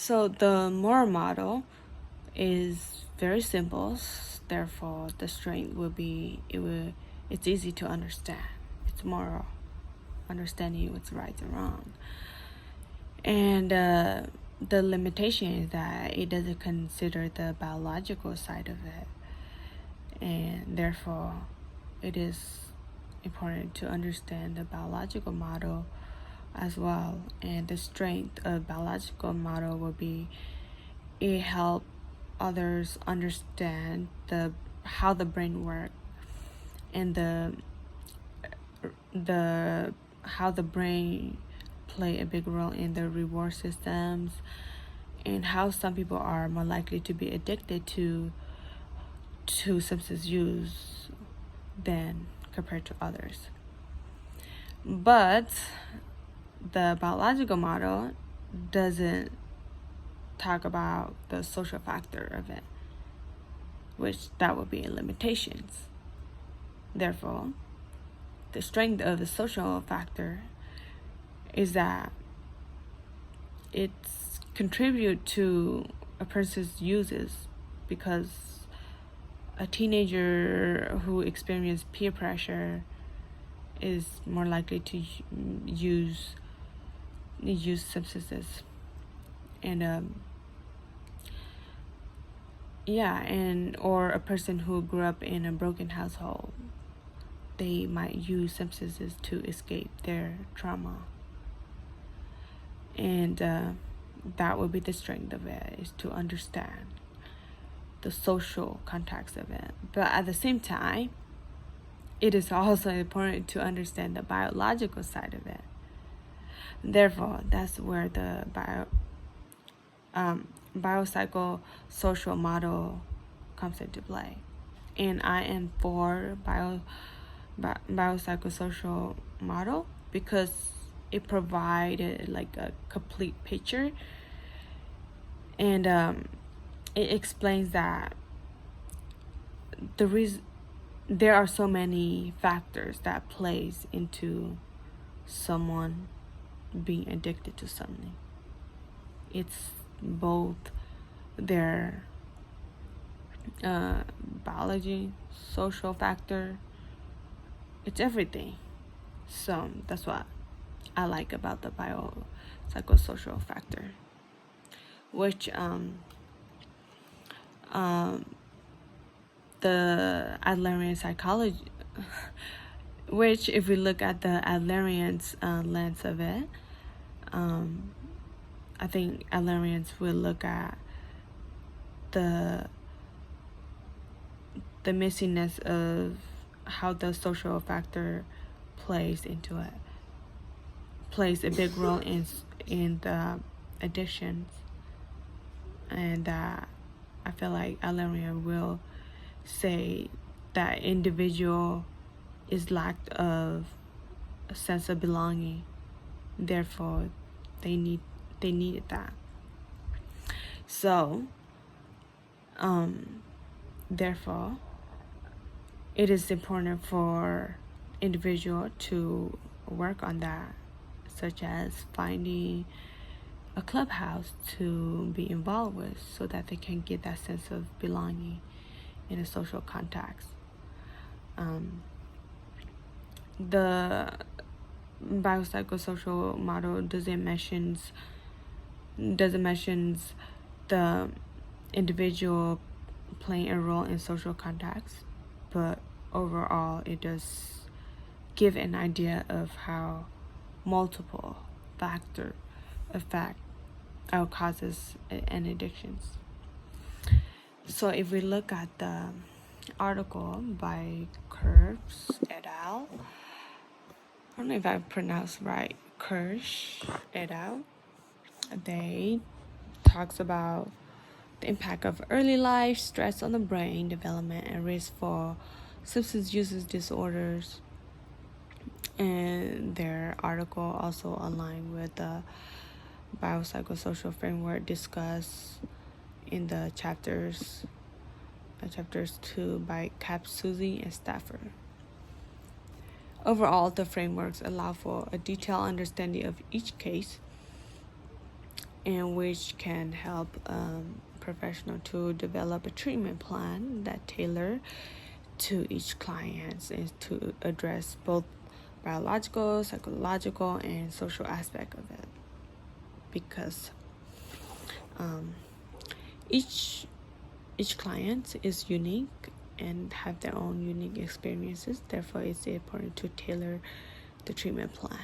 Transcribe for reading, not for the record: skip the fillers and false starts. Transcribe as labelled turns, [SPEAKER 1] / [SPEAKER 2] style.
[SPEAKER 1] So the moral model is very simple. Therefore, the strength will be it's easy to understand. It's moral, understanding what's right and wrong. And the limitation is that it doesn't consider the biological side of it, and therefore, it is important to understand the biological model as well. And the strength of biological model will be it help others understand how the brain works and the how the brain play a big role in the reward systems, and how some people are more likely to be addicted to substance use than compared to others. But the biological model doesn't talk about the social factor of it, which that would be limitations. Therefore, the strength of the social factor is that it contribute to a person's uses, because a teenager who experiences peer pressure is more likely to use substances. And or a person who grew up in a broken household, they might use substances to escape their trauma. And that would be the strength of it, is to understand the social context of it. But at the same time, it is also important to understand the biological side of it. Therefore, that's where the biopsychosocial model comes into play. And I am for biopsychosocial model because it provided like a complete picture, and it explains that there are so many factors that plays into someone being addicted to something. It's both their biology, social factor, it's everything. So that's what I like about the biopsychosocial factor, which the Adlerian psychology, which if we look at the Adlerian's lens of it, I think Adlerians will look at the missingness of how the social factor plays a big role in the addictions, and I feel like Adlerian will say that individual is lacked of a sense of belonging, therefore they needed that. So therefore it is important for individual to work on that, such as finding a clubhouse to be involved with so that they can get that sense of belonging in a social context. The biopsychosocial model doesn't mention the individual playing a role in social context, but overall it does give an idea of how multiple factors affect our causes and addictions. So if we look at the article by Kirsch et al., I don't know if I pronounced right, Kirsch et al., they talks about the impact of early life, stress on the brain development, and risk for substance use disorders. And their article also aligned with the biopsychosocial framework discussed in the chapters 2 by Capsuzzi and Stafford. Overall, the frameworks allow for a detailed understanding of each case and which can help professional to develop a treatment plan that tailor to each client and to address both biological, psychological, and social aspect of it, because each client is unique and have their own unique experiences. Therefore, it's important to tailor the treatment plan.